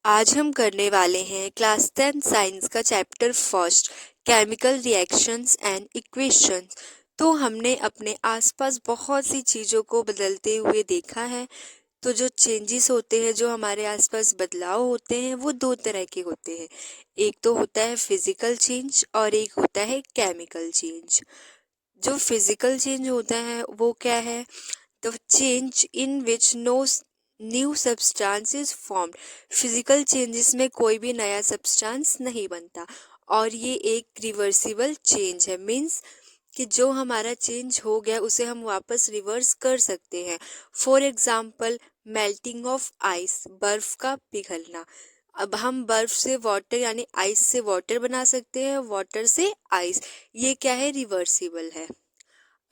आज हम करने वाले हैं क्लास 10 साइंस का chapter first chemical reactions and equations. तो हमने अपने आसपास बहुत सी चीज़ों को बदलते हुए देखा है। तो जो चेंजेस होते हैं, जो हमारे आसपास बदलाव होते हैं, वो दो तरह के होते हैं। एक तो होता है फिजिकल चेंज और एक होता है केमिकल चेंज। जो फिजिकल चेंज होता है वो क्या है? The change in which no new substance is formed. Physical changes में कोई भी नया सब्सटेंस नहीं बनता और ये एक रिवर्सिबल चेंज है। मीन्स कि जो हमारा चेंज हो गया उसे हम वापस रिवर्स कर सकते हैं। For example melting of ice, बर्फ का पिघलना। अब हम बर्फ से वाटर यानी आइस से वाटर बना सकते हैं, वाटर से आइस। ये क्या है? रिवर्सिबल है।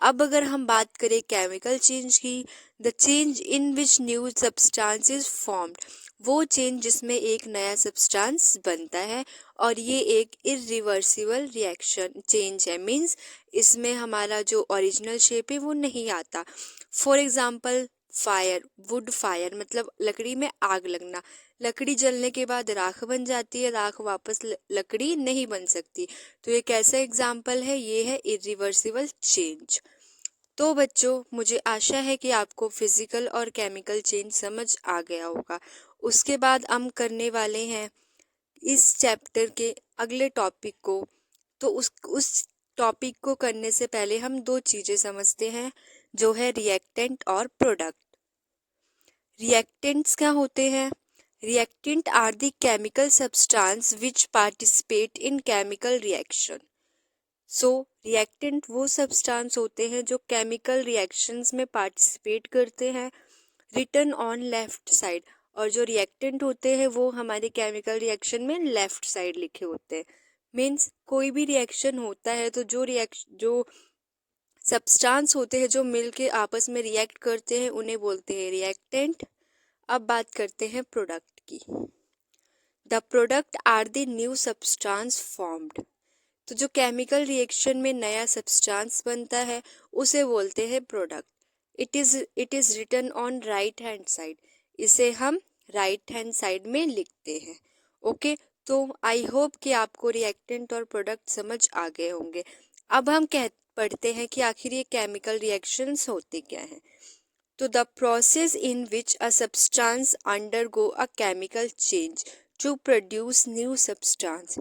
अब अगर हम बात करें केमिकल चेंज की, the change in which new substance is formed, वो चेंज जिसमें एक नया सब्सटेंस बनता है और ये एक इरिवर्सिबल रिएक्शन चेंज है। मीन्स इसमें हमारा जो ओरिजिनल शेप है वो नहीं आता। For example fire, wood fire मतलब लकड़ी में आग लगना। लकड़ी जलने के बाद राख बन जाती है, राख वापस लकड़ी नहीं बन सकती। तो ये कैसा एग्जाम्पल है? ये है इरिवर्सिबल चेंज। तो बच्चों, मुझे आशा है कि आपको फिजिकल और केमिकल चेंज समझ आ गया होगा। उसके बाद हम करने वाले हैं इस चैप्टर के अगले टॉपिक को। तो उस टॉपिक को करने से पहले हम दो चीज़ें समझते हैं, जो है रिएक्टेंट और प्रोडक्ट। रिएक्टेंट्स क्या होते हैं? Reactant are the chemical substance which participate in chemical reaction. So reactant वो सब्सटेंस होते हैं जो केमिकल रिएक्शंस में पार्टिसिपेट करते हैं। रिटन ऑन लेफ्ट साइड, और जो रिएक्टेंट होते हैं वो हमारे केमिकल रिएक्शन में लेफ्ट साइड लिखे होते हैं। मीन्स कोई भी रिएक्शन होता है तो जो सब्सटेंस होते हैं जो मिलके आपस में रिएक्ट करते हैं उन्हें बोलते हैं रिएक्टेंट। अब बात करते हैं प्रोडक्ट की। The product are the new substance formed. तो जो केमिकल रिएक्शन में नया सब्सटेंस बनता है उसे बोलते हैं product. It is written on right hand side. इसे हम राइट हैंड साइड में लिखते हैं। ओके, तो आई होप कि आपको रिएक्टेंट और प्रोडक्ट समझ आ गए होंगे। अब हम पढ़ते हैं कि आखिर ये केमिकल रिएक्शंस होते क्या हैं। तो the process in which a substance undergo a chemical change to produce new substance.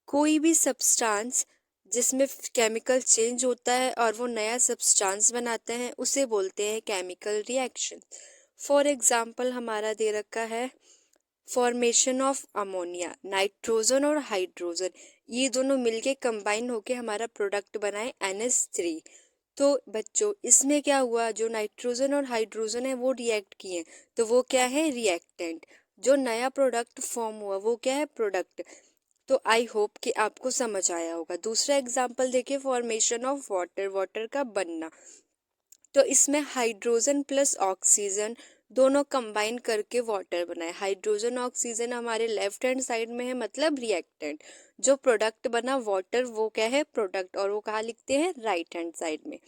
कोई भी सब्सटेंस जिसमें केमिकल चेंज होता है और वो नया सब्सटेंस बनाते हैं उसे बोलते हैं केमिकल रिएक्शन। फॉर एग्जाम्पल हमारा दे रखा है फॉर्मेशन ऑफ अमोनिया, नाइट्रोजन और हाइड्रोजन, ये दोनों मिलके कंबाइन होके हमारा प्रोडक्ट बनाए NH3। तो बच्चों इसमें क्या हुआ? जो नाइट्रोजन और हाइड्रोजन है वो रिएक्ट किए, तो वो क्या है? रिएक्टेंट। जो नया प्रोडक्ट फॉर्म हुआ वो क्या है? प्रोडक्ट। तो आई होप कि आपको समझ आया होगा। दूसरा एग्जांपल देखिए, फॉर्मेशन ऑफ वाटर, वाटर का बनना। तो इसमें हाइड्रोजन प्लस ऑक्सीजन दोनों कंबाइन करके वाटर बनाए। हाइड्रोजन ऑक्सीजन हमारे लेफ्ट हैंड साइड में है, मतलब रिएक्टेंट। जो प्रोडक्ट बना वाटर वो क्या है? प्रोडक्ट। और वो कहाँ लिखते हैं? राइट हैंड साइड में।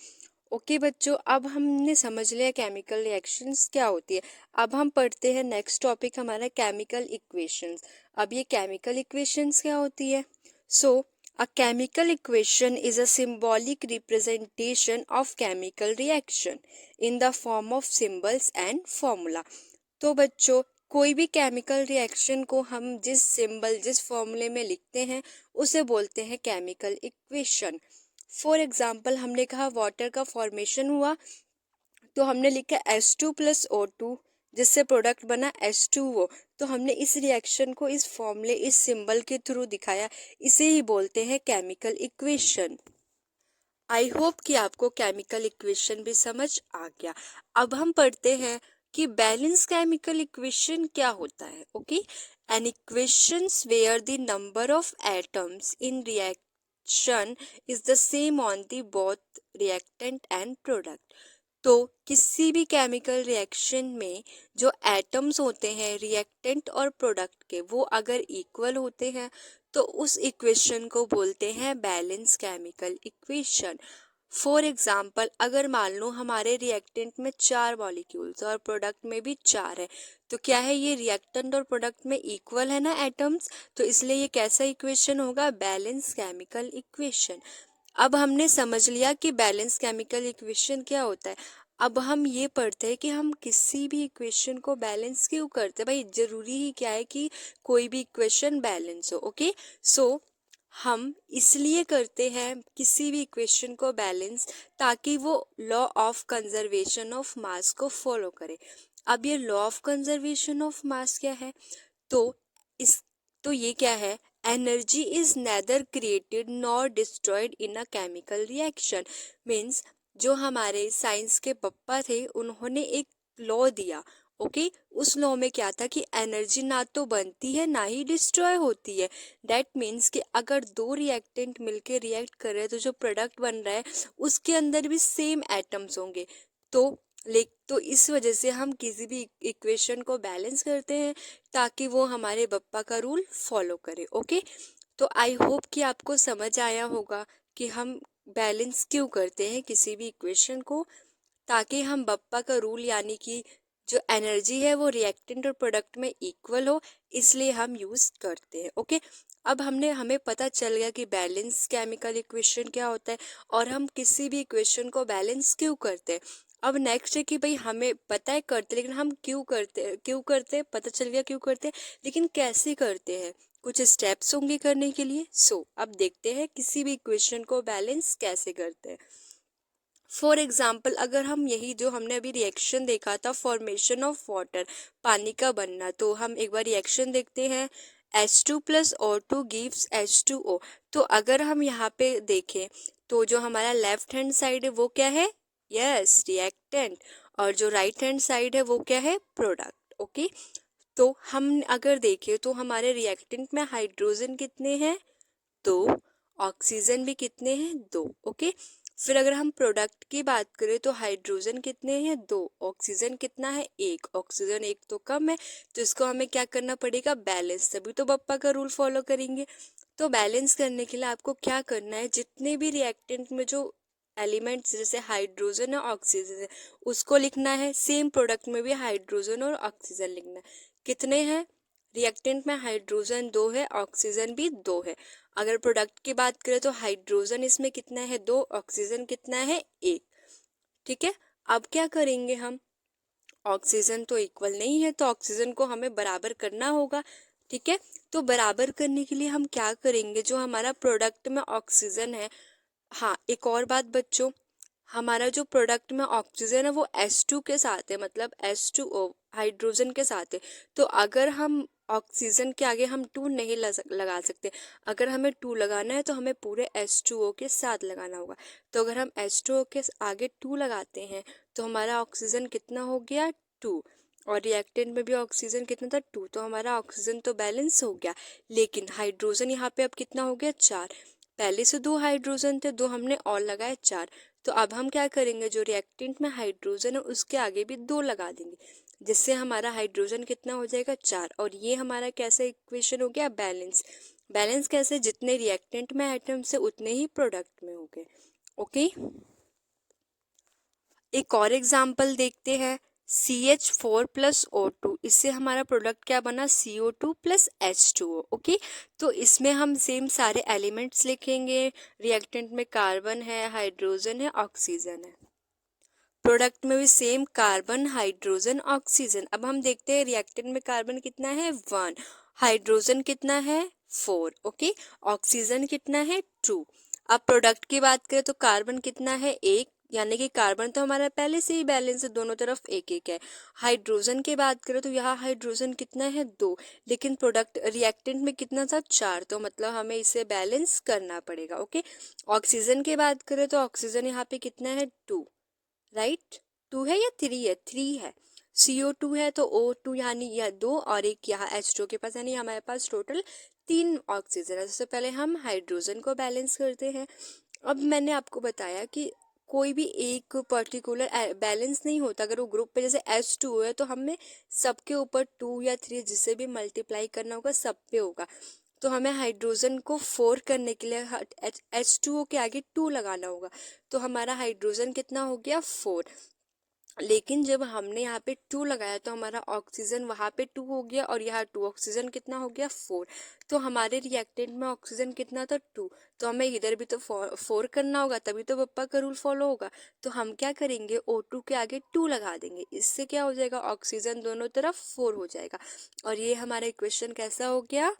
ओके बच्चों, अब हमने समझ लिया केमिकल रिएक्शंस क्या होती है। अब हम पढ़ते हैं नेक्स्ट टॉपिक हमारा केमिकल इक्वेशंस। अब ये केमिकल इक्वेशंस क्या होती है? सो a chemical equation is a symbolic representation of chemical reaction in the form of symbols and formula। तो बच्चों, कोई भी केमिकल रिएक्शन को हम जिस सिंबल, जिस फॉर्मूले में लिखते हैं उसे बोलते हैं केमिकल इक्वेशन। फॉर एग्जाम्पल हमने कहा वाटर का फॉर्मेशन हुआ तो हमने लिखा H2+O2, जिससे प्रोडक्ट बना H2O। तो हमने इस रिएक्शन को इस फॉर्मूले, इस सिंबल के थ्रू दिखाया, इसे ही बोलते हैं केमिकल इक्वेशन। आई होप कि आपको केमिकल इक्वेशन भी समझ आ गया। अब हम पढ़ते हैं कि बैलेंस केमिकल इक्वेशन क्या होता है। Okay, an equations where the number of atoms in reaction is the same on the both reactant and product. तो किसी भी केमिकल रिएक्शन में जो एटम्स होते हैं रिएक्टेंट और प्रोडक्ट के, वो अगर इक्वल होते हैं तो उस इक्वेशन को बोलते हैं balance chemical equation. For example अगर मान लो हमारे रिएक्टेंट में 4 मॉलिक्यूल्स और प्रोडक्ट में भी 4 है, तो क्या है ये रिएक्टेंट और प्रोडक्ट में इक्वल है ना एटम्स, तो इसलिए ये कैसा इक्वेशन होगा, बैलेंस केमिकल इक्वेशन। अब हमने समझ लिया कि बैलेंस केमिकल इक्वेशन क्या होता है। अब हम ये पढ़ते हैं कि हम किसी भी इक्वेशन को बैलेंस क्यों करते हैं। भाई जरूरी ही क्या है कि कोई भी इक्वेशन बैलेंस हो। ओके, सो हम इसलिए करते हैं किसी भी इक्वेशन को बैलेंस, ताकि वो law of conservation of mass को फॉलो करे। अब ये law of conservation of mass क्या है, तो इस तो ये क्या है, energy is nether created nor destroyed in a chemical reaction. Means जो हमारे साइंस के पप्पा थे उन्होंने एक लॉ दिया। ओके, उस लॉ में क्या था कि एनर्जी ना तो बनती है ना ही डिस्ट्रॉय होती है। दैट मीन्स कि अगर दो रिएक्टेंट मिलके रिएक्ट कर रहे हैं तो जो प्रोडक्ट बन रहा है उसके अंदर भी सेम एटम्स होंगे। तो इस वजह से हम किसी भी इक्वेशन को बैलेंस करते हैं ताकि वो हमारे बप्पा का रूल फॉलो करे। ओके, तो आई होप कि आपको समझ आया होगा कि हम बैलेंस क्यों करते हैं किसी भी इक्वेशन को, ताकि हम बप्पा का रूल यानी कि जो एनर्जी है वो रिएक्टेंट और प्रोडक्ट में इक्वल हो, इसलिए हम यूज करते हैं। ओके, अब हमें पता चल गया कि बैलेंस केमिकल इक्वेशन क्या होता है और हम किसी भी इक्वेशन को बैलेंस क्यों करते हैं। अब नेक्स्ट है कि भाई हमें पता है करते, लेकिन हम क्यों करते पता चल गया क्यों करते, लेकिन कैसे करते हैं, कुछ स्टेप्स होंगे करने के लिए। अब देखते हैं किसी भी इक्वेशन को बैलेंस कैसे करते हैं। फॉर एग्जाम्पल अगर हम यही जो हमने अभी रिएक्शन देखा था, फॉर्मेशन ऑफ वाटर, पानी का बनना, तो हम एक बार रिएक्शन देखते हैं। H2 plus O2 gives H2O। तो अगर हम यहाँ पे देखें तो जो हमारा लेफ्ट हैंड साइड है वो क्या है, यस रिएक्टेंट, और जो राइट हैंड साइड है वो क्या है, प्रोडक्ट। ओके, तो हम अगर देखें तो हमारे रिएक्टेंट में हाइड्रोजन कितने हैं, 2, ऑक्सीजन भी कितने हैं, 2। ओके, फिर अगर हम प्रोडक्ट की बात करें तो हाइड्रोजन कितने हैं, 2, ऑक्सीजन कितना है, 1, ऑक्सीजन 1 तो कम है, तो इसको हमें क्या करना पड़ेगा, बैलेंस, तभी तो बप्पा का रूल फॉलो करेंगे। तो बैलेंस करने के लिए आपको क्या करना है, जितने भी रिएक्टेंट में जो एलिमेंट्स जैसे हाइड्रोजन और ऑक्सीजन है उसको लिखना है, सेम प्रोडक्ट में भी हाइड्रोजन और ऑक्सीजन लिखना है। कितने हैं, रिएक्टेंट में हाइड्रोजन 2 है, ऑक्सीजन भी 2 है। अगर प्रोडक्ट की बात करें तो हाइड्रोजन इसमें कितना है, 2, ऑक्सीजन कितना है, 1। ठीक है, अब क्या करेंगे हम, ऑक्सीजन तो इक्वल नहीं है तो ऑक्सीजन को हमें बराबर करना होगा। ठीक है, तो बराबर करने के लिए हम क्या करेंगे, जो हमारा प्रोडक्ट में ऑक्सीजन है, हाँ एक और बात बच्चों, हमारा जो प्रोडक्ट में ऑक्सीजन है वो H2 के साथ है, मतलब H2O हाइड्रोजन के साथ है। तो अगर हम ऑक्सीजन के आगे हम 2 नहीं लगा सकते, अगर हमें 2 लगाना है तो हमें पूरे H2O के साथ लगाना होगा। तो अगर हम H2O के आगे 2 लगाते हैं तो हमारा ऑक्सीजन कितना हो गया, 2, और रिएक्टेंट में भी ऑक्सीजन कितना था, 2, तो हमारा ऑक्सीजन तो बैलेंस हो गया। लेकिन हाइड्रोजन यहाँ पे अब कितना हो गया, 4, पहले से 2 हाइड्रोजन थे, 2 हमने और लगाए, 4। तो अब हम क्या करेंगे, जो रिएक्टेंट में हाइड्रोजन है उसके आगे भी 2 लगा देंगे, जिससे हमारा हाइड्रोजन कितना हो जाएगा, 4, और ये हमारा कैसा इक्वेशन हो गया, बैलेंस। बैलेंस कैसे, जितने रिएक्टेंट में एटम्स है उतने ही प्रोडक्ट में हो गए। ओके, एक और एग्जाम्पल देखते हैं, CH4 प्लस O2, इससे हमारा प्रोडक्ट क्या बना, CO2 प्लस H2O। ओके, तो इसमें हम सेम सारे एलिमेंट्स लिखेंगे, रिएक्टेंट में कार्बन है, हाइड्रोजन है, ऑक्सीजन है, प्रोडक्ट में भी सेम कार्बन हाइड्रोजन ऑक्सीजन। अब हम देखते हैं रिएक्टेंट में कार्बन कितना है, 1, हाइड्रोजन कितना है, 4, ओके, ऑक्सीजन कितना है, 2। अब प्रोडक्ट की बात करें तो कार्बन कितना है, 1, यानी कि कार्बन तो हमारा पहले से ही बैलेंस है, दोनों तरफ 1 1 है। हाइड्रोजन की बात करें तो यहाँ हाइड्रोजन कितना है, 2, लेकिन प्रोडक्ट रिएक्टेंट में कितना था, 4, तो मतलब हमें इसे बैलेंस करना पड़ेगा। ओके, ऑक्सीजन की बात करें तो ऑक्सीजन यहाँ पे कितना है, 2, राइट, 2 है या 3 है, 3 है। CO2 है तो O2 यानी यह 2 और एक यहाँ H2 के पास, यानी हमारे पास टोटल 3 ऑक्सीजन है। सबसे पहले हम हाइड्रोजन को बैलेंस करते हैं। अब मैंने आपको बताया कि कोई भी एक पर्टिकुलर बैलेंस नहीं होता, अगर वो ग्रुप पे जैसे H2 है तो हमें सबके ऊपर 2 या 3 जिससे भी मल्टीप्लाई करना होगा सब पे होगा। तो हमें हाइड्रोजन को 4 करने के लिए H2O के आगे 2 लगाना होगा, तो हमारा हाइड्रोजन कितना हो गया 4। लेकिन जब हमने यहाँ पे 2 लगाया तो हमारा ऑक्सीजन वहाँ पे 2 हो गया और यहाँ 2, ऑक्सीजन कितना हो गया 4। तो हमारे रिएक्टेंट में ऑक्सीजन कितना था 2, तो हमें इधर भी तो 4 करना होगा, तभी तो पप्पा का रूल फॉलो होगा। तो हम क्या करेंगे, O2 के आगे 2 लगा देंगे, इससे क्या हो जाएगा, ऑक्सीजन दोनों तरफ 4 हो जाएगा। और ये हमारा इक्वेशन कैसा हो गया,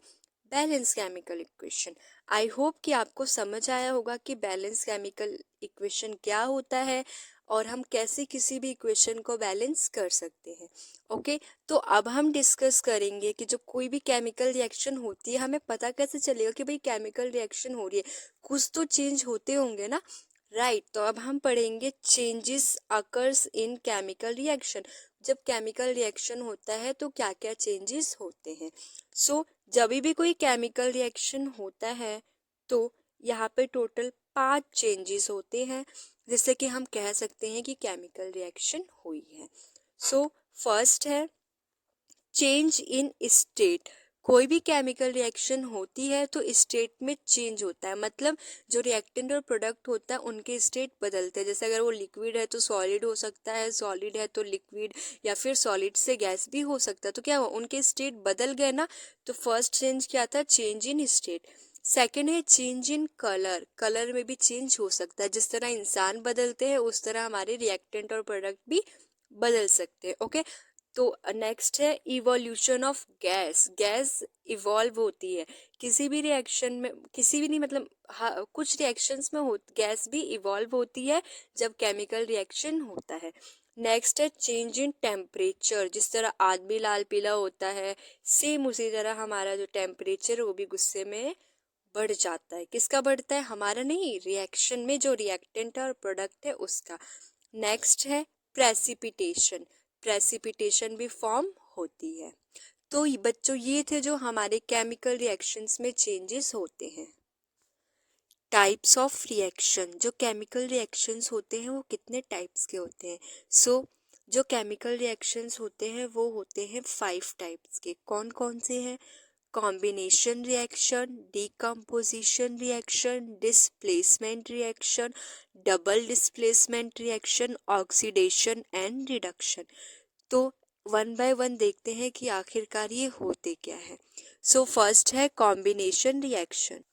balance chemical equation. I hope कि आपको समझ आया होगा कि बैलेंस केमिकल इक्वेशन क्या होता है और हम कैसे किसी भी इक्वेशन को बैलेंस कर सकते हैं। ओके, तो अब हम डिस्कस करेंगे कि जो कोई भी केमिकल रिएक्शन होती है हमें पता कैसे चलेगा कि भाई केमिकल रिएक्शन हो रही है, कुछ तो चेंज होते होंगे ना, राइट। तो अब हम पढ़ेंगे changes occurs in chemical reaction. जब केमिकल रिएक्शन होता है तो क्या क्या चेंजेस होते हैं। सो जब भी कोई केमिकल रिएक्शन होता है तो यहाँ पे टोटल 5 चेंजेस होते हैं, जिससे कि हम कह सकते हैं कि केमिकल रिएक्शन हुई है। सो फर्स्ट है चेंज इन स्टेट। कोई भी केमिकल रिएक्शन होती है तो स्टेट में चेंज होता है, मतलब जो रिएक्टेंट और प्रोडक्ट होता है उनके स्टेट बदलते हैं। जैसे अगर वो लिक्विड है तो सॉलिड हो सकता है, सॉलिड है तो लिक्विड, या फिर सॉलिड से गैस भी हो सकता है। तो क्या हुआ, उनके स्टेट बदल गए ना। तो फर्स्ट चेंज क्या था, चेंज इन स्टेट। सेकेंड है चेंज इन कलर। कलर में भी चेंज हो सकता है, जिस तरह इंसान बदलते हैं उस तरह हमारे रिएक्टेंट और प्रोडक्ट भी बदल सकते हैं। ओके, तो नेक्स्ट है evolution of gas. Gas evolve होती है किसी भी रिएक्शन में, किसी भी नहीं मतलब कुछ रिएक्शंस में गैस भी इवॉल्व होती है जब केमिकल रिएक्शन होता है। नेक्स्ट है चेंज इन टेम्परेचर। जिस तरह आदमी लाल पीला होता है, सेम उसी तरह हमारा जो टेम्परेचर है वो भी गुस्से में बढ़ जाता है। किसका बढ़ता है, हमारा नहीं, रिएक्शन में जो रिएक्टेंट और प्रोडक्ट है उसका। नेक्स्ट है प्रेसिपिटेशन। प्रेसिपिटेशन भी फॉर्म होती है। तो बच्चों ये थे जो हमारे केमिकल रिएक्शंस में चेंजेस होते हैं। Types of reaction. जो केमिकल रिएक्शंस होते हैं वो कितने टाइप्स के होते हैं। जो केमिकल रिएक्शंस होते हैं वो होते हैं 5 टाइप्स के। कौन कौन से हैं, combination reaction, decomposition reaction, displacement reaction, double displacement reaction, oxidation and reduction. तो 1 बाय 1 देखते हैं कि आखिरकार ये होते क्या है। फर्स्ट है combination reaction.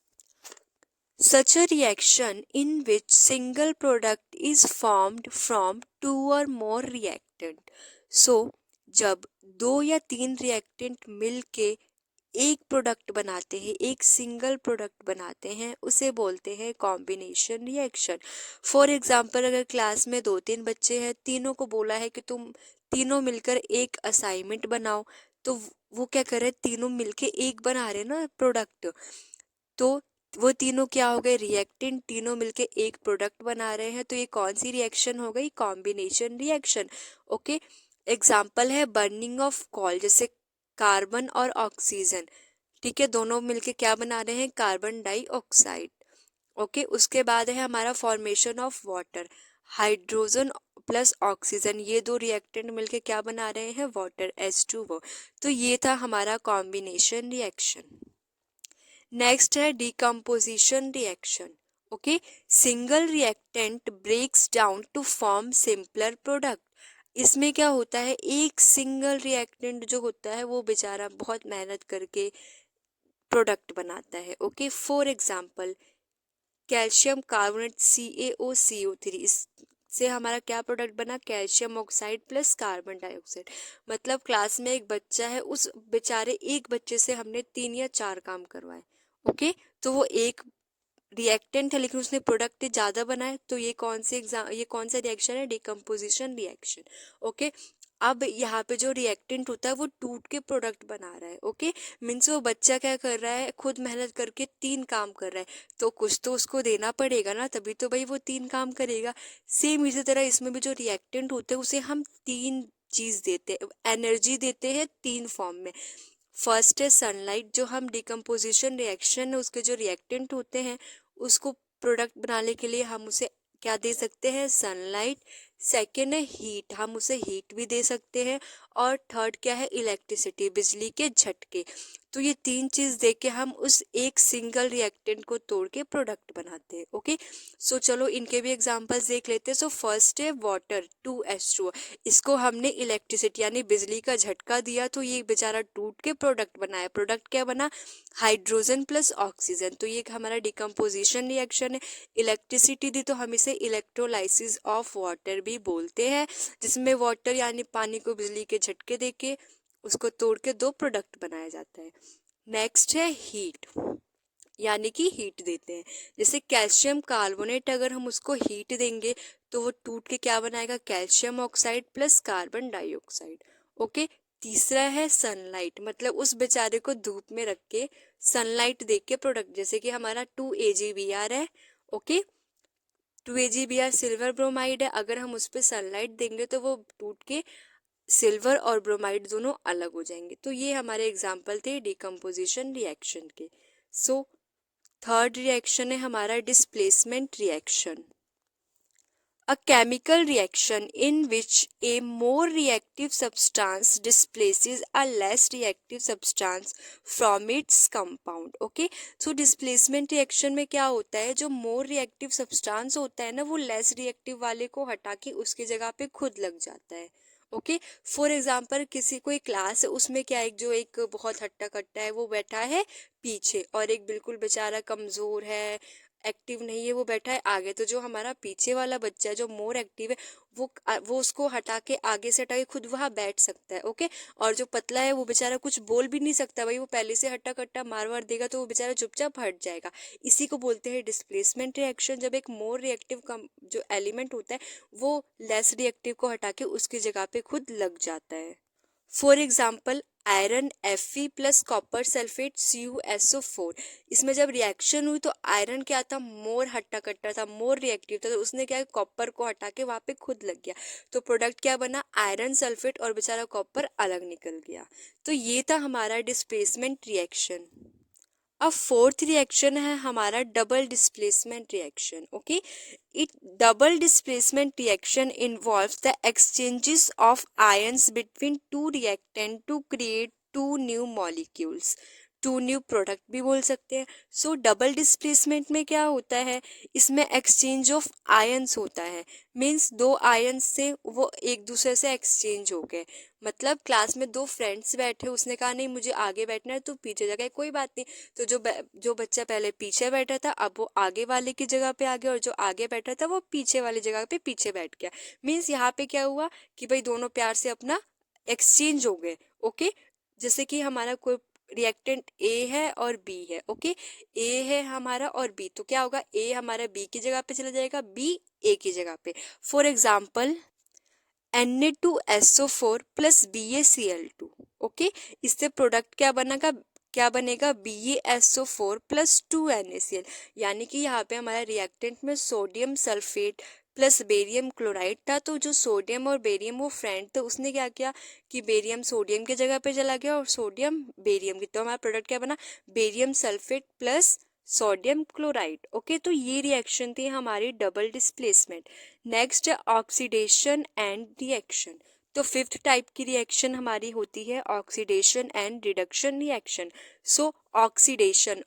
Such a reaction in which single product is formed from 2 or more reactant. जब 2 या 3 रिएक्टेंट मिल के एक प्रोडक्ट बनाते हैं, एक सिंगल प्रोडक्ट बनाते हैं, उसे बोलते हैं कॉम्बिनेशन रिएक्शन। फॉर एग्जाम्पल अगर क्लास में 2-3 बच्चे हैं, तीनों को बोला है कि तुम तीनों मिलकर एक असाइनमेंट बनाओ, तो वो क्या कर रहे हैं, तीनों मिलके एक बना रहे हैं ना प्रोडक्ट। तो वो तीनों क्या हो गए, रिएक्टेंट, तीनों मिलके एक प्रोडक्ट बना रहे हैं। तो ये कौन सी रिएक्शन हो गई, कॉम्बिनेशन रिएक्शन। ओके, एग्जाम्पल है बर्निंग ऑफ कॉल, जैसे कार्बन और ऑक्सीजन, ठीक है, दोनों मिलके क्या बना रहे हैं, कार्बन डाइऑक्साइड। ओके, उसके बाद है हमारा formation of water, hydrogen plus oxygen, ये 2 रिएक्टेंट मिलके क्या बना रहे हैं, वाटर, H2O। तो ये था हमारा कॉम्बिनेशन रिएक्शन। नेक्स्ट है decomposition reaction. Okay, single reactant breaks down to form simpler product. इसमें क्या होता है, एक सिंगल रिएक्टेंट जो होता है वो बेचारा बहुत मेहनत करके प्रोडक्ट बनाता है। Okay, for example calcium carbonate CaOCO3, इससे हमारा क्या प्रोडक्ट बना, calcium oxide plus carbon dioxide. मतलब क्लास में एक बच्चा है, उस बेचारे एक बच्चे से हमने 3 या 4 काम करवाए। ओके, तो वो एक रिएक्टेंट है लेकिन उसने प्रोडक्ट ज़्यादा बनाए, तो ये कौन सा रिएक्शन है, डिकम्पोजिशन रिएक्शन। ओके, अब यहाँ पे जो रिएक्टेंट होता है वो टूट के प्रोडक्ट बना रहा है। ओके, मीन्स वो बच्चा क्या कर रहा है, खुद मेहनत करके 3 काम कर रहा है, तो कुछ तो उसको देना पड़ेगा ना, तभी तो भाई वो 3 काम करेगा। सेम इसी तरह इसमें भी जो रिएक्टेंट होते हैं उसे हम 3 चीज़ देते हैं, एनर्जी देते हैं 3 फॉर्म में। फर्स्ट है सनलाइट, जो हम डिकम्पोजिशन रिएक्शन है उसके जो रिएक्टेंट होते हैं उसको प्रोडक्ट बनाने के लिए हम उसे क्या दे सकते हैं, सनलाइट। सेकेंड है हीट, हम उसे हीट भी दे सकते हैं। और थर्ड क्या है, इलेक्ट्रिसिटी, बिजली के झटके। तो ये तीन चीज देख के हम उस एक सिंगल रिएक्टेंट को तोड़ के प्रोडक्ट बनाते हैं। ओके, सो चलो इनके भी एग्जांपल्स देख लेते हैं। सो फर्स्ट है वाटर 2H2O, इसको हमने इलेक्ट्रिसिटी यानी बिजली का झटका दिया तो ये बेचारा टूट के प्रोडक्ट बनाया। प्रोडक्ट क्या बना, हाइड्रोजन प्लस ऑक्सीजन। तो ये हमारा डिकम्पोजिशन रिएक्शन है। इलेक्ट्रिसिटी दी तो हम इसे इलेक्ट्रोलाइसिस ऑफ वाटर भी बोलते हैं, जिसमें वाटर यानी पानी को बिजली के झटके देके उसको तोड़ के दो प्रोडक्ट बनाया जाता है। नेक्स्ट है हीट, यानी कि हीट देते हैं। जैसे कैल्शियम कार्बोनेट अगर हम उसको हीट देंगे तो वो टूट के क्या बनाएगा, calcium oxide plus carbon dioxide. Okay, तीसरा है सनलाइट, मतलब उस बेचारे को धूप में रख के सनलाइट देख के प्रोडक्ट, जैसे कि हमारा 2AgBr है। ओके, 2AgBr सिल्वर ब्रोमाइड है, अगर हम उस पर सनलाइट देंगे तो वो टूट के सिल्वर और ब्रोमाइड दोनों अलग हो जाएंगे। तो ये हमारे एग्जाम्पल थे डिकम्पोजिशन रिएक्शन के। सो थर्ड रिएक्शन है हमारा displacement reaction. A chemical reaction in which a more reactive substance displaces a less reactive substance from its compound. Okay, so displacement reaction में क्या होता है, जो more reactive substance होता है ना वो less reactive वाले को हटा के उसकी जगह पे खुद लग जाता है। ओके, फॉर एग्जाम्पल किसी कोई क्लास है, उसमें क्या एक जो एक बहुत हट्टा कट्टा है वो बैठा है पीछे, और एक बिल्कुल बेचारा कमजोर है, एक्टिव नहीं है, वो बैठा है आगे। तो जो हमारा पीछे वाला बच्चा है जो मोर एक्टिव है वो उसको हटा के आगे से हटा के खुद वहाँ बैठ सकता है। ओके, और जो पतला है वो बेचारा कुछ बोल भी नहीं सकता, भाई वो पहले से हट्टा कट्टा मार वार देगा तो वो बेचारा चुपचाप हट जाएगा। इसी को बोलते हैं डिस्प्लेसमेंट रिएक्शन, जब एक मोर रिएक्टिव जो एलिमेंट होता है वो लेस रिएक्टिव को हटा के उसकी जगह पे खुद लग जाता है। For example iron Fe plus copper sulphate CuSO4, इसमें जब रिएक्शन हुई तो आयरन क्या था, मोर हट्टा कट्टा था, मोर रिएक्टिव था, तो उसने क्या कॉपर को हटा के वहाँ पे खुद लग गया, तो प्रोडक्ट क्या बना, आयरन सल्फेट, और बेचारा कॉपर अलग निकल गया। तो ये था हमारा डिस्प्लेसमेंट रिएक्शन। अब फोर्थ रिएक्शन है हमारा double displacement reaction. Okay, it double displacement reaction involves the exchanges of ions between two reactant to create two new molecules, two new product भी बोल सकते हैं। सो डबल डिस्प्लेसमेंट में क्या होता है, इसमें एक्सचेंज ऑफ आयंस होता है, मीन्स दो आयंस से वो एक दूसरे से एक्सचेंज हो गए। मतलब क्लास में दो फ्रेंड्स बैठे, उसने कहा नहीं मुझे आगे बैठना है, तो पीछे जगह, कोई बात नहीं। तो जो बच्चा पहले पीछे बैठा था अब वो आगे वाले की जगह पे आ गया, और जो आगे बैठा था वो पीछे वाली जगह पे पीछे बैठ गया। मीन्स यहाँ पे क्या हुआ कि भाई दोनों प्यार से अपना एक्सचेंज हो गए। ओके, जैसे कि हमारा कोई रिएक्टेंट ए है और बी है। ओके, ए है हमारा और बी, तो क्या होगा, ए हमारा बी की जगह पे चला जाएगा, बी ए की जगह पे। For example Na2SO4 plus BaCl2। Okay, इससे प्रोडक्ट क्या बनेगा BaSO4 प्लस 2NaCl, यानी कि यहाँ पे हमारा रिएक्टेंट में sodium sulphate plus barium chloride था। तो जो सोडियम और बेरियम वो फ्रेंड थे, उसने क्या किया कि बेरियम सोडियम की जगह पे चला गया और सोडियम बेरियम की, तो हमारा प्रोडक्ट क्या बना, barium sulphate plus sodium chloride. Okay, तो ये रिएक्शन थी हमारी डबल डिस्प्लेसमेंट। नेक्स्ट है ऑक्सीडेशन एंड रिएक्शन। तो फिफ्थ टाइप की रिएक्शन हमारी होती है oxidation and reduction reaction. So oxidation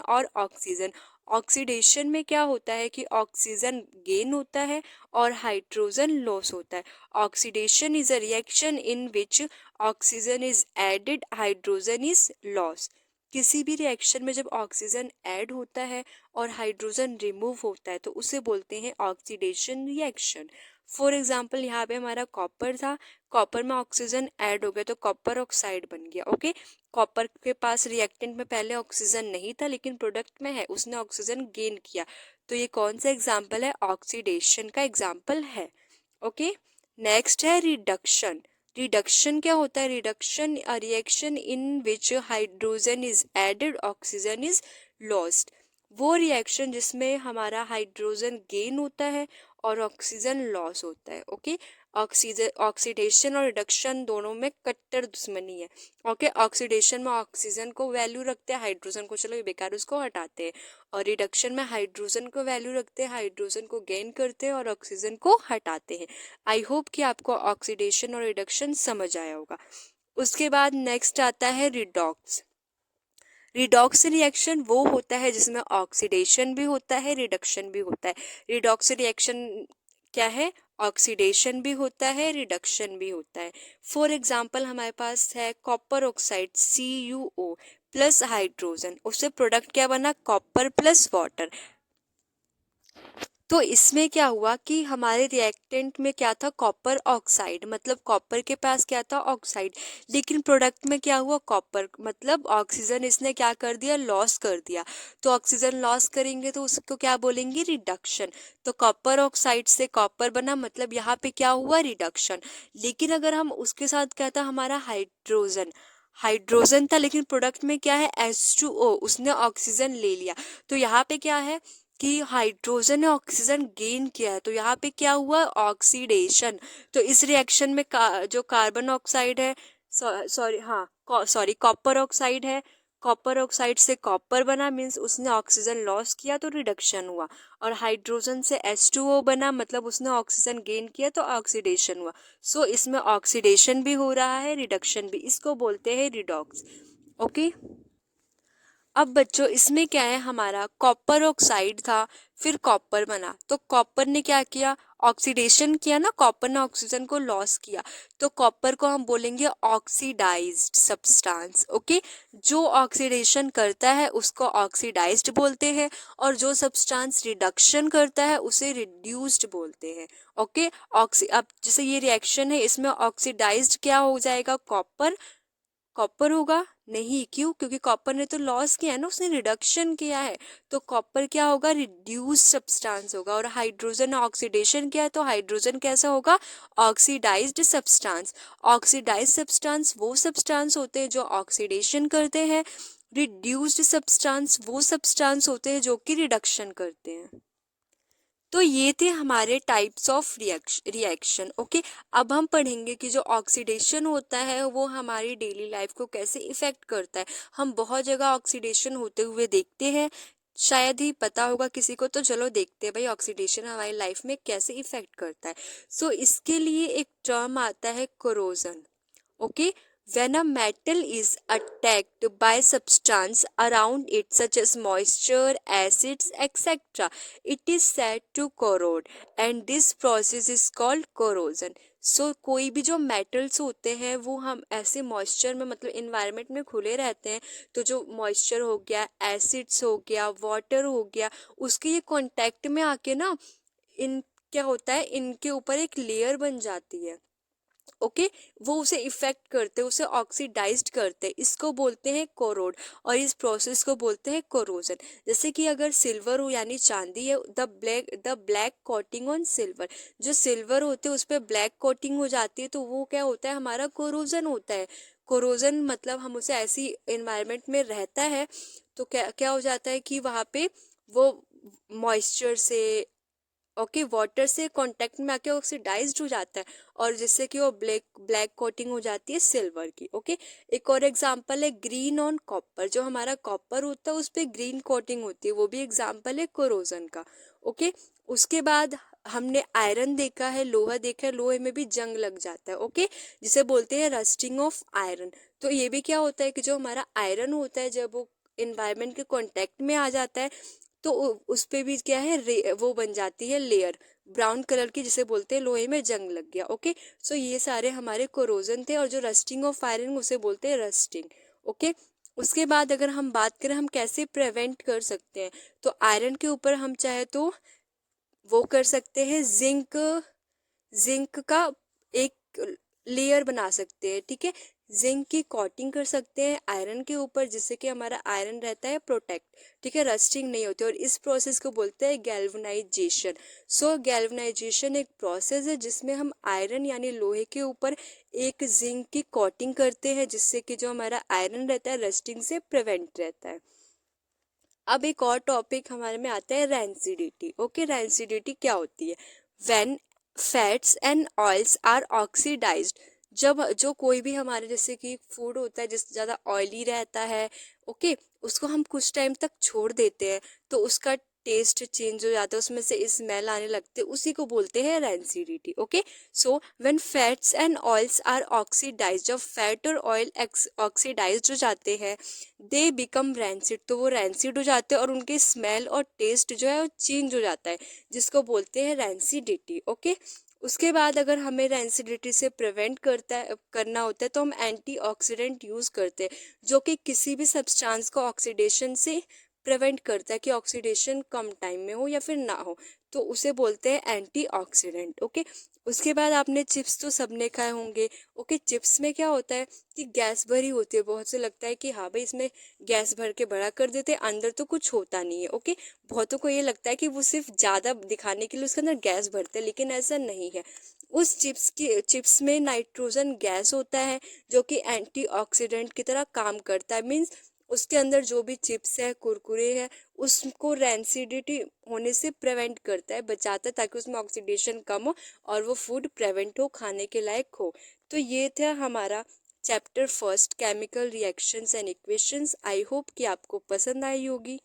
और ऑक्सीजन। ऑक्सीडेशन में क्या होता है कि ऑक्सीजन गेन होता है और हाइड्रोजन लॉस होता है। Oxidation is a reaction in which oxygen is added, hydrogen is loss. किसी भी रिएक्शन में जब ऑक्सीजन ऐड होता है और हाइड्रोजन रिमूव होता है तो उसे बोलते हैं ऑक्सीडेशन रिएक्शन। फॉर एग्जाम्पल यहाँ पे हमारा कॉपर था, कॉपर में ऑक्सीजन ऐड हो गया तो कॉपर ऑक्साइड बन गया। ओके, कॉपर के पास रिएक्टेंट में पहले ऑक्सीजन नहीं था लेकिन प्रोडक्ट में है, उसने ऑक्सीजन गेन किया, तो ये कौन सा एग्जाम्पल है, ऑक्सीडेशन का एग्जाम्पल है। ओके, नेक्स्ट है रिडक्शन। रिडक्शन क्या होता है, reduction a reaction in which hydrogen is added, oxygen is lost. वो रिएक्शन जिसमें हमारा हाइड्रोजन गेन होता है और ऑक्सीजन लॉस होता है। ओके, ऑक्सीडेशन और रिडक्शन दोनों में कट्टर दुश्मनी है। ओके, ऑक्सीडेशन में ऑक्सीजन को वैल्यू रखते हैं, हाइड्रोजन को चलो ये बेकार उसको हटाते हैं, और रिडक्शन में हाइड्रोजन को वैल्यू रखते हैं, हाइड्रोजन को गेन करते हैं और ऑक्सीजन को हटाते हैं। आई होप कि आपको ऑक्सीडेशन और रिडक्शन समझ आया होगा। उसके बाद नेक्स्ट आता है रिडॉक्स। रिडॉक्स रिएक्शन वो होता है जिसमें ऑक्सीडेशन भी होता है, रिडक्शन भी होता है। रिडॉक्स रिएक्शन क्या है? ऑक्सीडेशन भी होता है, रिडक्शन भी होता है। फॉर एग्जाम्पल हमारे पास है copper oxide CuO plus hydrogen, उससे प्रोडक्ट क्या बना? Copper plus water. तो इसमें क्या हुआ कि हमारे रिएक्टेंट में क्या था? कॉपर ऑक्साइड, मतलब कॉपर के पास क्या था? ऑक्साइड। लेकिन प्रोडक्ट में क्या हुआ? कॉपर, मतलब ऑक्सीजन इसने क्या कर दिया? लॉस कर दिया। तो ऑक्सीजन लॉस करेंगे तो उसको क्या बोलेंगे? रिडक्शन। तो कॉपर ऑक्साइड से कॉपर बना, मतलब यहाँ पे क्या हुआ? रिडक्शन। लेकिन अगर हम उसके साथ क्या था? हमारा हाइड्रोजन, हाइड्रोजन था लेकिन प्रोडक्ट में क्या है? H2O, उसने ऑक्सीजन ले लिया। तो यहाँ पे क्या है कि हाइड्रोजन ने ऑक्सीजन गेन किया है, तो यहाँ पे क्या हुआ? ऑक्सीडेशन। तो इस रिएक्शन में जो कार्बन ऑक्साइड है, सॉरी कॉपर ऑक्साइड है, कॉपर ऑक्साइड से कॉपर बना, मीन्स उसने ऑक्सीजन लॉस किया तो रिडक्शन हुआ। और हाइड्रोजन से H2O बना, मतलब उसने ऑक्सीजन गेन किया तो ऑक्सीडेशन हुआ। सो इसमें ऑक्सीडेशन भी हो रहा है, रिडक्शन भी। इसको बोलते हैं रिडॉक्स। ओके, अब बच्चों इसमें क्या है? हमारा कॉपर ऑक्साइड था, फिर कॉपर बना, तो कॉपर ने क्या किया? ऑक्सीडेशन किया ना, कॉपर ने ऑक्सीजन को लॉस किया, तो कॉपर को हम बोलेंगे ऑक्सीडाइज्ड सब्सटेंस। ओके, जो ऑक्सीडेशन करता है उसको ऑक्सीडाइज्ड बोलते हैं, और जो सब्सटेंस रिडक्शन करता है उसे रिड्यूस्ड बोलते हैं। ओके, अब जैसे ये रिएक्शन है, इसमें ऑक्सीडाइज्ड क्या हो जाएगा? कॉपर, कॉपर होगा नहीं, क्यों? क्योंकि कॉपर ने तो लॉस किया है ना, उसने रिडक्शन किया है, तो कॉपर क्या होगा? रिड्यूस सब्सटेंस होगा। और हाइड्रोजन ने ऑक्सीडेशन किया है तो हाइड्रोजन कैसा होगा? Oxidised substance. ऑक्सीडाइज्ड सब्सटेंस वो सब्सटेंस होते हैं जो ऑक्सीडेशन करते हैं, रिड्यूस्ड सब्सटेंस वो सब्सटेंस होते हैं जो कि रिडक्शन करते हैं। तो ये थे हमारे टाइप्स ऑफ रिएक्शन। ओके, अब हम पढ़ेंगे कि जो ऑक्सीडेशन होता है वो हमारी डेली लाइफ को कैसे इफेक्ट करता है। हम बहुत जगह ऑक्सीडेशन होते हुए देखते हैं, शायद ही पता होगा किसी को, तो चलो देखते हैं भाई ऑक्सीडेशन हमारी लाइफ में कैसे इफेक्ट करता है। सो इसके लिए एक टर्म आता है corrosion. Okay, when a metal is attacked by substance around it such as moisture, acids, etc., it is said to corrode and this process is called corrosion. सो कोई भी जो मेटल्स होते हैं वो हम ऐसे मॉइस्चर में, मतलब इन्वायरमेंट में खुले रहते हैं, तो जो मॉइस्चर हो गया, एसिड्स हो गया, वाटर हो गया, उसके ये कांटेक्ट में आके ना, इन क्या होता है, इनके ऊपर एक लेयर बन जाती है। ओके, वो उसे इफेक्ट करते, उसे ऑक्सीडाइज्ड करते, इसको बोलते हैं कोरोड, और इस प्रोसेस को बोलते हैं कोरोजन। जैसे कि अगर सिल्वर हो यानी चांदी है, the black coating on silver, जो सिल्वर होते हैं उस पर ब्लैक कोटिंग हो जाती है, तो वो क्या होता है? हमारा कोरोजन होता है। कोरोजन मतलब हम उसे ऐसी एनवायरनमेंट में रहता है तो क्या क्या हो जाता है कि वहाँ पे वो मॉइस्चर से, ओके, वाटर से कांटेक्ट में आके ऑक्सीडाइज्ड हो जाता है, और जिससे कि वो ब्लैक कोटिंग हो जाती है सिल्वर की। ओके, एक और एग्जांपल है ग्रीन ऑन कॉपर, जो हमारा कॉपर होता है उस पर ग्रीन कोटिंग होती है, वो भी एग्जांपल है कोरोजन का। ओके, उसके बाद हमने आयरन देखा है, लोहा देखा है, लोहे में भी जंग लग जाता है। ओके, जिसे बोलते हैं रस्टिंग ऑफ आयरन। तो ये भी क्या होता है कि जो हमारा आयरन होता है जब वो इन्वायरमेंट के कांटेक्ट में आ जाता है तो उस पे भी क्या है, वो बन जाती है लेयर ब्राउन कलर की, जिसे बोलते हैं लोहे में जंग लग गया। ओके, सो ये सारे हमारे कोरोजन थे, और जो रस्टिंग ऑफ आयरन उसे बोलते हैं रस्टिंग। ओके, उसके बाद अगर हम बात करें हम कैसे प्रिवेंट कर सकते हैं, तो आयरन के ऊपर हम चाहे तो वो कर सकते हैं, जिंक का एक लेयर बना सकते हैं। ठीक है, जिंक की कोटिंग कर सकते हैं आयरन के ऊपर, जिससे कि हमारा आयरन रहता है प्रोटेक्ट। ठीक है, रस्टिंग नहीं होती, और इस प्रोसेस को बोलते हैं गैल्वनाइजेशन। सो गैल्वनाइजेशन एक प्रोसेस है जिसमें हम आयरन यानी लोहे के ऊपर एक जिंक की कोटिंग करते हैं, जिससे कि जो हमारा आयरन रहता है रस्टिंग से प्रिवेंट रहता है। अब एक और टॉपिक हमारे में आता है रैंसिडिटी। ओके, रैंसिडिटी क्या होती है? When fats and oils are oxidised, जब जो कोई भी हमारे जैसे कि फूड होता है जिस ज़्यादा ऑयली रहता है, ओके, उसको हम कुछ टाइम तक छोड़ देते हैं तो उसका टेस्ट चेंज हो जाता है, उसमें से स्मेल आने लगते हैं, उसी को बोलते हैं rancidity. Okay, so when fats and oils are oxidised, जब फैट और ऑयल ऑक्सीडाइज्ड हो जाते हैं, दे बिकम रैंसिड, तो वो रैंसिड हो जाते हैं और उनके स्मेल और टेस्ट जो है वो चेंज हो जाता है, जिसको बोलते हैं रैंसिडिटी। ओके, उसके बाद अगर हमें रैंसिडिटी से प्रिवेंट करना होता है तो हम एंटीऑक्सीडेंट यूज़ करते हैं, जो कि किसी भी सब्सटेंस को ऑक्सीडेशन से प्रिवेंट करता है कि ऑक्सीडेशन कम टाइम में हो या फिर ना हो, तो उसे बोलते हैं एंटीऑक्सीडेंट। ओके, उसके बाद आपने चिप्स तो सबने खाए होंगे। ओके, चिप्स में क्या होता है कि गैस भरी होती है, बहुत से लगता है कि हाँ भाई इसमें गैस भर के बड़ा कर देते हैं, अंदर तो कुछ होता नहीं है। ओके, बहुतों को ये लगता है कि वो सिर्फ ज़्यादा दिखाने के लिए उसके अंदर गैस भरते हैं, लेकिन ऐसा नहीं है। उस चिप्स में नाइट्रोजन गैस होता है जो कि एंटीऑक्सीडेंट की तरह काम करता है। मीन्स उसके अंदर जो भी चिप्स है, कुरकुरे है, उसको रैंसिडिटी होने से प्रिवेंट करता है, बचाता है, ताकि उसमें ऑक्सीडेशन कम हो और वो फूड प्रिवेंट हो, खाने के लायक हो। तो ये था हमारा chapter first, chemical reactions and equations. I hope कि आपको पसंद आई होगी।